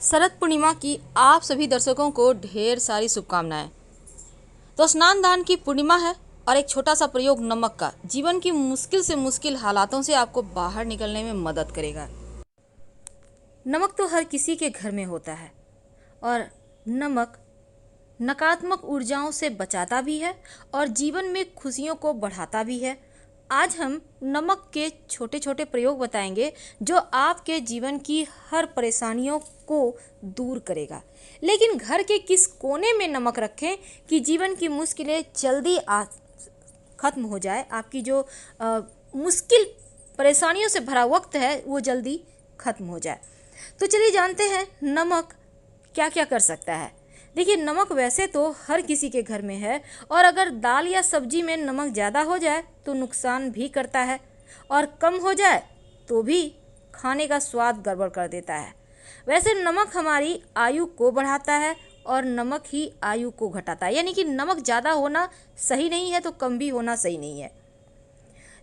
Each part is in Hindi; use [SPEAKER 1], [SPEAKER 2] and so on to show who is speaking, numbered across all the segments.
[SPEAKER 1] शरद पूर्णिमा की आप सभी दर्शकों को ढेर सारी शुभकामनाएं। तो स्नान दान की पूर्णिमा है और एक छोटा सा प्रयोग नमक का जीवन की मुश्किल से मुश्किल हालातों से आपको बाहर निकलने में मदद करेगा। नमक तो हर किसी के घर में होता है और नमक नकारात्मक ऊर्जाओं से बचाता भी है और जीवन में खुशियों को बढ़ाता भी है। आज हम नमक के छोटे छोटे प्रयोग बताएंगे जो आपके जीवन की हर परेशानियों को दूर करेगा। लेकिन घर के किस कोने में नमक रखें कि जीवन की मुश्किलें जल्दी ख़त्म हो जाए, आपकी जो मुश्किल परेशानियों से भरा वक्त है वो जल्दी ख़त्म हो जाए। तो चलिए जानते हैं नमक क्या क्या कर सकता है। देखिए, नमक वैसे तो हर किसी के घर में है और अगर दाल या सब्जी में नमक ज़्यादा हो जाए तो नुकसान भी करता है और कम हो जाए तो भी खाने का स्वाद गड़बड़ कर देता है। वैसे नमक हमारी आयु को बढ़ाता है और नमक ही आयु को घटाता है, यानी कि नमक ज़्यादा होना सही नहीं है तो कम भी होना सही नहीं है।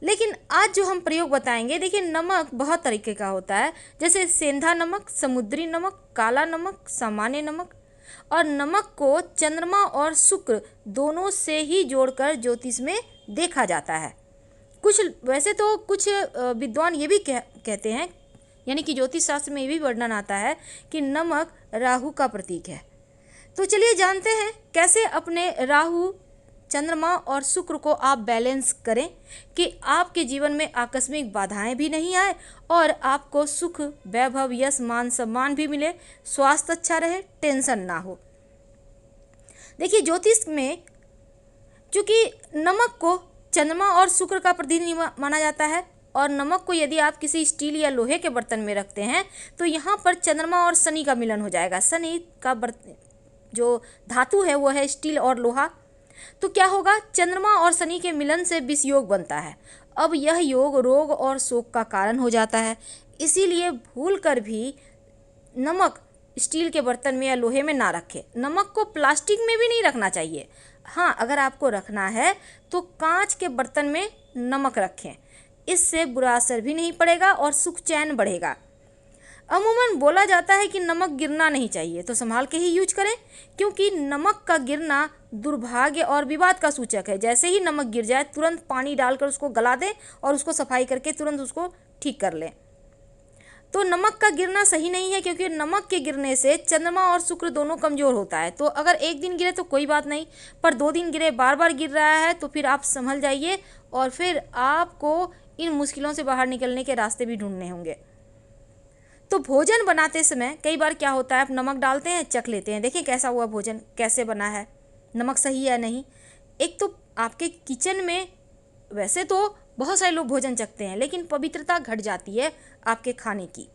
[SPEAKER 1] लेकिन आज जो हम प्रयोग बताएंगे, देखिए नमक बहुत तरीके का होता है, जैसे सेंधा नमक, समुद्री नमक, काला नमक, सामान्य नमक। और नमक को चंद्रमा और शुक्र दोनों से ही जोड़कर ज्योतिष में देखा जाता है। वैसे तो कुछ विद्वान ये भी कहते हैं, यानी कि ज्योतिष शास्त्र में ये भी वर्णन आता है कि नमक राहु का प्रतीक है। तो चलिए जानते हैं कैसे अपने राहु, चंद्रमा और शुक्र को आप बैलेंस करें कि आपके जीवन में आकस्मिक बाधाएं भी नहीं आए और आपको सुख, वैभव, यश, मान, सम्मान भी मिले, स्वास्थ्य अच्छा रहे, टेंशन ना हो। देखिए, ज्योतिष में चूंकि नमक को चंद्रमा और शुक्र का प्रतिनिधि माना जाता है और नमक को यदि आप किसी स्टील या लोहे के बर्तन में रखते हैं तो यहाँ पर चंद्रमा और शनि का मिलन हो जाएगा। शनि का जो धातु है वो है स्टील और लोहा। तो क्या होगा, चंद्रमा और शनि के मिलन से विष योग बनता है। अब यह योग रोग और शोक का कारण हो जाता है। इसीलिए भूलकर भी नमक स्टील के बर्तन में या लोहे में ना रखें। नमक को प्लास्टिक में भी नहीं रखना चाहिए। हाँ, अगर आपको रखना है तो कांच के बर्तन में नमक रखें, इससे बुरा असर भी नहीं पड़ेगा और सुख चैन बढ़ेगा। अमूमन बोला जाता है कि नमक गिरना नहीं चाहिए, तो संभाल के ही यूज करें, क्योंकि नमक का गिरना दुर्भाग्य और विवाद का सूचक है। जैसे ही नमक गिर जाए तुरंत पानी डालकर उसको गला दें और उसको सफाई करके तुरंत उसको ठीक कर लें। तो नमक का गिरना सही नहीं है, क्योंकि नमक के गिरने से चंद्रमा और शुक्र दोनों कमज़ोर होता है। तो अगर एक दिन गिरे तो कोई बात नहीं, पर 2 दिन गिरे, बार बार गिर रहा है तो फिर आप संभल जाइए और फिर आपको इन मुश्किलों से बाहर निकलने के रास्ते भी ढूंढने होंगे। तो भोजन बनाते समय कई बार क्या होता है, आप नमक डालते हैं, चख लेते हैं, देखिए कैसा हुआ भोजन, कैसे बना है, नमक सही है नहीं। एक तो आपके किचन में वैसे तो बहुत सारे लोग भोजन चखते हैं, लेकिन पवित्रता घट जाती है आपके खाने की।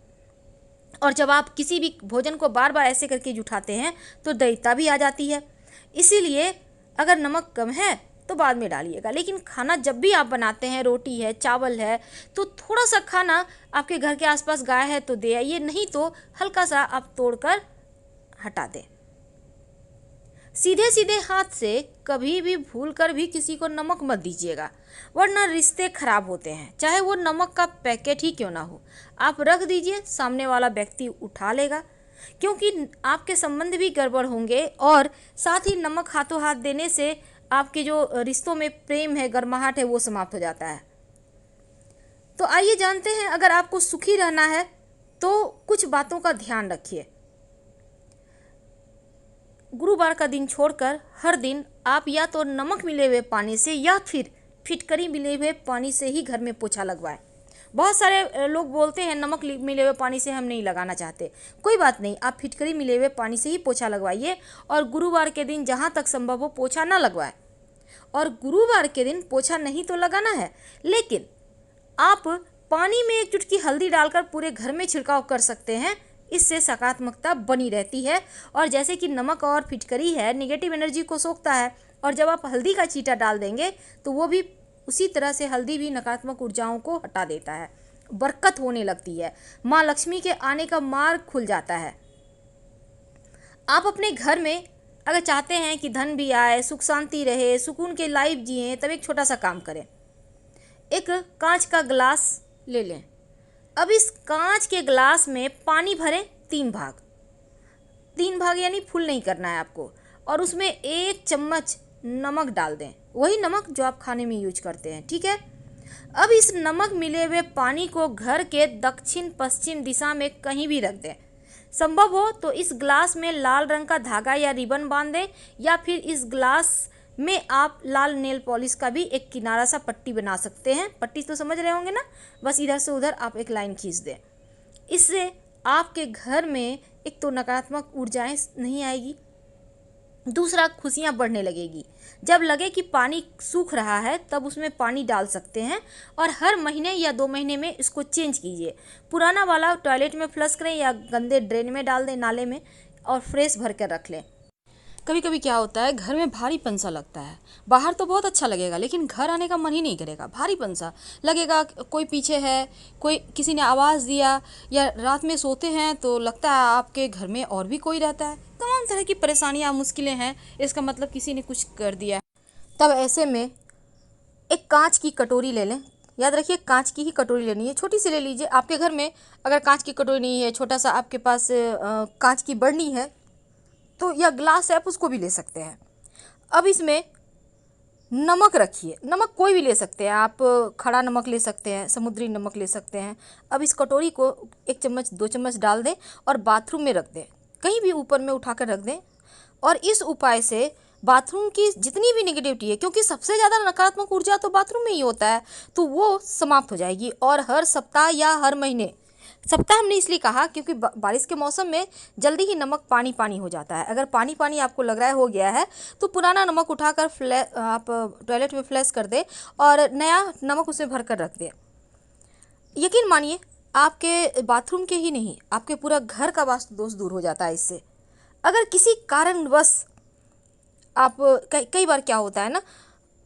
[SPEAKER 1] और जब आप किसी भी भोजन को बार बार ऐसे करके जुठाते हैं तो दैवता भी आ जाती है। इसीलिए अगर नमक कम है तो बाद में डालिएगा, लेकिन खाना जब भी आप बनाते हैं, रोटी है, चावल है, तो थोड़ा सा खाना आपके घर के आसपास गाय है तो दे आइए, नहीं तो हल्का सा आप तोड़कर हटा दें। सीधे सीधे हाथ से कभी भी भूलकर भी किसी को नमक मत दीजिएगा, वरना रिश्ते खराब होते हैं, चाहे वो नमक का पैकेट ही क्यों ना हो। आप रख दीजिए, सामने वाला व्यक्ति उठा लेगा, क्योंकि आपके संबंध भी गड़बड़ होंगे और साथ ही नमक हाथों हाथ देने से आपके जो रिश्तों में प्रेम है, गर्माहट है, वो समाप्त हो जाता है। तो आइए जानते हैं, अगर आपको सुखी रहना है तो कुछ बातों का ध्यान रखिए। गुरुवार का दिन छोड़कर हर दिन आप या तो नमक मिले हुए पानी से या फिर फिटकरी मिले हुए पानी से ही घर में पोछा लगवाएं। बहुत सारे लोग बोलते हैं नमक मिले हुए पानी से हम नहीं लगाना चाहते, कोई बात नहीं, आप फिटकरी मिले हुए पानी से ही पोछा लगवाइए और गुरुवार के दिन जहाँ तक संभव हो पोछा ना लगवाएं। और गुरुवार के दिन पोछा नहीं तो लगाना है, लेकिन आप पानी में 1 चुटकी हल्दी डालकर पूरे घर में छिड़काव कर सकते हैं, इससे सकारात्मकता बनी रहती है। और जैसे कि नमक और फिटकरी है, नेगेटिव एनर्जी को सोखता है, और जब आप हल्दी का छींटा डाल देंगे तो वो भी उसी तरह से, हल्दी भी नकारात्मक ऊर्जाओं को हटा देता है, बरकत होने लगती है, माँ लक्ष्मी के आने का मार्ग खुल जाता है। आप अपने घर में अगर चाहते हैं कि धन भी आए, सुख शांति रहे, सुकून के लाइफ जिए, तब एक छोटा सा काम करें। एक कांच का गिलास ले लें। अब इस कांच के गिलास में पानी भरें 3 भाग 3 भाग यानी फुल नहीं करना है आपको, और उसमें 1 चम्मच नमक डाल दें, वही नमक जो आप खाने में यूज करते हैं, ठीक है। अब इस नमक मिले हुए पानी को घर के दक्षिण पश्चिम दिशा में कहीं भी रख दें। संभव हो तो इस ग्लास में लाल रंग का धागा या रिबन बांध दें, या फिर इस ग्लास में आप लाल नेल पॉलिश का भी एक किनारा सा पट्टी बना सकते हैं। पट्टी तो समझ रहे होंगे ना, बस इधर से उधर आप एक लाइन खींच दें। इससे आपके घर में एक तो नकारात्मक ऊर्जाएं नहीं आएगी, दूसरा खुशियां बढ़ने लगेगी। जब लगे कि पानी सूख रहा है तब उसमें पानी डाल सकते हैं, और हर महीने या 2 महीने में इसको चेंज कीजिए। पुराना वाला टॉयलेट में फ्लश करें या गंदे ड्रेन में डाल दें, नाले में, और फ्रेश भर कर रख लें। कभी कभी क्या होता है, घर में भारीपन सा लगता है। बाहर तो बहुत अच्छा लगेगा, लेकिन घर आने का मन ही नहीं करेगा, भारीपन सा लगेगा। कोई पीछे है, कोई किसी ने आवाज़ दिया, या रात में सोते हैं तो लगता है आपके घर में और भी कोई रहता है। तमाम तरह की परेशानियां, मुश्किलें हैं, इसका मतलब किसी ने कुछ कर दिया है। तब ऐसे में एक कांच की कटोरी ले लें। याद रखिए, कांच की ही कटोरी लेनी है, छोटी सी ले लीजिए। आपके घर में अगर कांच की कटोरी नहीं है, छोटा सा आपके पास कांच की बर्नी है तो, या ग्लास है, आप उसको भी ले सकते हैं। अब इसमें नमक रखिए। नमक कोई भी ले सकते हैं आप, खड़ा नमक ले सकते हैं, समुद्री नमक ले सकते हैं। अब इस कटोरी को 1 चम्मच 2 चम्मच डाल दें और बाथरूम में रख दें, कहीं भी ऊपर में उठाकर रख दें। और इस उपाय से बाथरूम की जितनी भी नेगेटिविटी है, क्योंकि सबसे ज़्यादा नकारात्मक ऊर्जा तो बाथरूम में ही होता है, तो वो समाप्त हो जाएगी। और हर सप्ताह या हर महीने, सप्ताह हमने इसलिए कहा क्योंकि बारिश के मौसम में जल्दी ही नमक पानी पानी हो जाता है। अगर पानी पानी आपको लग रहा है हो गया है, तो पुराना नमक उठाकर आप टॉयलेट में फ्लैश कर दें और नया नमक उसमें भर कर रख दें। यकीन मानिए, आपके बाथरूम के ही नहीं, आपके पूरा घर का वास्तु दोष दूर हो जाता है इससे। अगर किसी कारणवश आप, कई बार क्या होता है ना,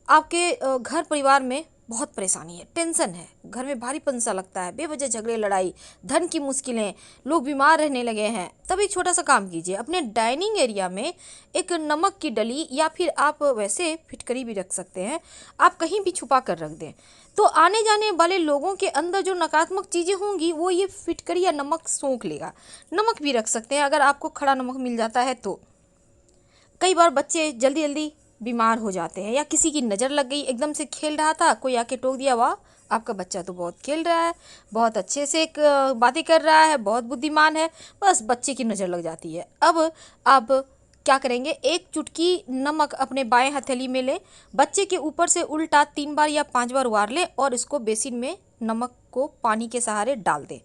[SPEAKER 1] आपके घर परिवार में बहुत परेशानी है, टेंशन है, घर में भारीपन सा लगता है, बेवजह झगड़े लड़ाई, धन की मुश्किलें, लोग बीमार रहने लगे हैं, तब एक छोटा सा काम कीजिए। अपने डाइनिंग एरिया में एक नमक की डली, या फिर आप वैसे फिटकरी भी रख सकते हैं, आप कहीं भी छुपा कर रख दें, तो आने जाने वाले लोगों के अंदर जो नकारात्मक चीज़ें होंगी वो ये फिटकरी या नमक सोख लेगा। नमक भी रख सकते हैं अगर आपको खड़ा नमक मिल जाता है तो। कई बार बच्चे जल्दी जल्दी बीमार हो जाते हैं, या किसी की नज़र लग गई, एकदम से खेल रहा था, कोई आके टोक दिया, वाह आपका बच्चा तो बहुत खेल रहा है, बहुत अच्छे से बातें कर रहा है, बहुत बुद्धिमान है, बस बच्चे की नज़र लग जाती है। अब आप क्या करेंगे, 1 चुटकी नमक अपने बाएं हथेली में लें, बच्चे के ऊपर से उल्टा 3 बार या 5 बार उबार लें, और इसको बेसिन में नमक को पानी के सहारे डाल दें।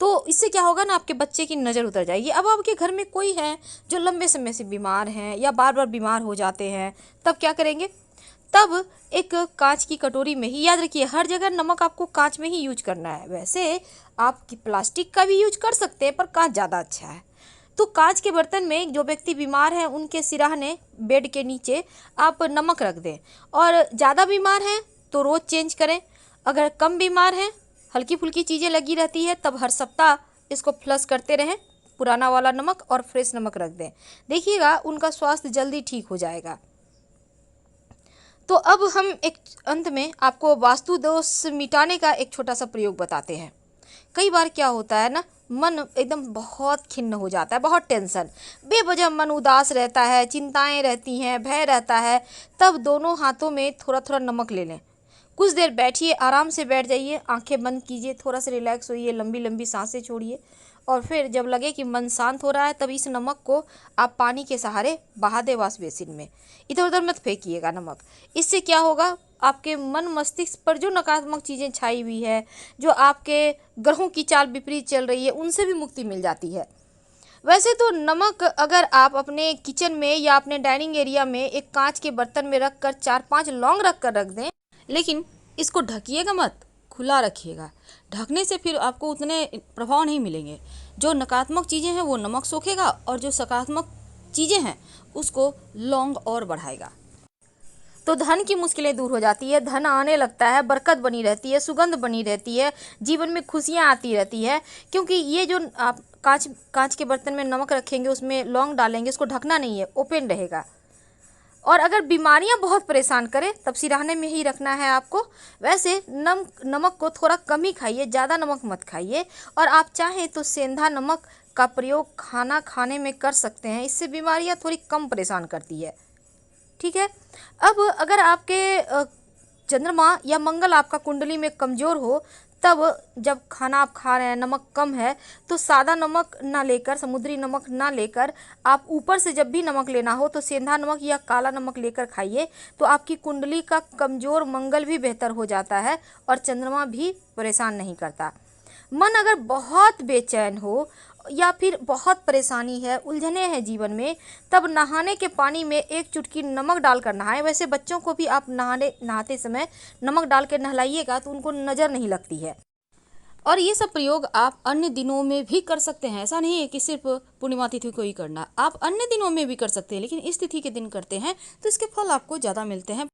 [SPEAKER 1] तो इससे क्या होगा ना, आपके बच्चे की नज़र उतर जाएगी। अब आपके घर में कोई है जो लंबे समय से बीमार हैं या बार बार बीमार हो जाते हैं, तब क्या करेंगे, तब एक कांच की कटोरी में ही, याद रखिए हर जगह नमक आपको कांच में ही यूज करना है। वैसे आप प्लास्टिक का भी यूज कर सकते हैं, पर कांच ज़्यादा अच्छा है। तो कांच के बर्तन में जो व्यक्ति बीमार हैं उनके सिरहाने, बेड के नीचे आप नमक रख दें। और ज़्यादा बीमार हैं तो रोज़ चेंज करें, अगर कम बीमार हैं, हल्की फुल्की चीज़ें लगी रहती है, तब हर सप्ताह इसको फ्लश करते रहें, पुराना वाला नमक और फ्रेश नमक रख दें। देखिएगा उनका स्वास्थ्य जल्दी ठीक हो जाएगा। तो अब हम एक अंत में आपको वास्तु दोष मिटाने का एक छोटा सा प्रयोग बताते हैं। कई बार क्या होता है ना, मन एकदम बहुत खिन्न हो जाता है, बहुत टेंशन, बेवजह मन उदास रहता है, चिंताएं रहती हैं, भय रहता है, तब दोनों हाथों में थोड़ा थोड़ा नमक ले लें। कुछ देर बैठिए, आराम से बैठ जाइए, आंखें बंद कीजिए, थोड़ा सा रिलैक्स होइए, लंबी लंबी सांसें छोड़िए, और फिर जब लगे कि मन शांत हो रहा है तब इस नमक को आप पानी के सहारे बहा दें वॉश बेसिन में। इधर उधर मत फेंकिएगा नमक। इससे क्या होगा, आपके मन मस्तिष्क पर जो नकारात्मक चीज़ें छाई हुई है, जो आपके ग्रहों की चाल विपरीत चल रही है, उनसे भी मुक्ति मिल जाती है। वैसे तो नमक अगर आप अपने किचन में या अपने डाइनिंग एरिया में एक कांच के बर्तन में रख कर 4-5 लौंग रख कर रख दें, लेकिन इसको ढकिएगा मत, खुला रखिएगा। ढकने से फिर आपको उतने प्रभाव नहीं मिलेंगे। जो नकारात्मक चीज़ें हैं वो नमक सोखेगा, और जो सकारात्मक चीज़ें हैं उसको लौंग और बढ़ाएगा। तो धन की मुश्किलें दूर हो जाती है, धन आने लगता है, बरकत बनी रहती है, सुगंध बनी रहती है, जीवन में खुशियाँ आती रहती है। क्योंकि ये जो आप कांच के बर्तन में नमक रखेंगे, उसमें लौंग डालेंगे, उसको ढकना नहीं है, ओपन रहेगा। और अगर बीमारियां बहुत परेशान करें तब सिरहाने में ही रखना है आपको। वैसे नमक को थोड़ा कम ही खाइए, ज़्यादा नमक मत खाइए। और आप चाहें तो सेंधा नमक का प्रयोग खाना खाने में कर सकते हैं। इससे बीमारियां थोड़ी कम परेशान करती है। ठीक है। अब अगर आपके चंद्रमा या मंगल आपका कुंडली में कमज़ोर हो, तब जब खाना आप खा रहे हैं नमक कम है, तो सादा नमक ना लेकर, समुद्री नमक ना लेकर, आप ऊपर से जब भी नमक लेना हो तो सेंधा नमक या काला नमक लेकर खाइए। तो आपकी कुंडली का कमज़ोर मंगल भी बेहतर हो जाता है और चंद्रमा भी परेशान नहीं करता। मन अगर बहुत बेचैन हो या फिर बहुत परेशानी है, उलझने हैं जीवन में, तब नहाने के पानी में एक चुटकी नमक डालकर नहाएं। वैसे बच्चों को भी आप नहाते समय नमक डाल के नहलाइएगा तो उनको नज़र नहीं लगती है। और ये सब प्रयोग आप अन्य दिनों में भी कर सकते हैं। ऐसा नहीं है कि सिर्फ पूर्णिमा तिथि को ही करना, आप अन्य दिनों में भी कर सकते हैं, लेकिन इस तिथि के दिन करते हैं तो इसके फल आपको ज़्यादा मिलते हैं।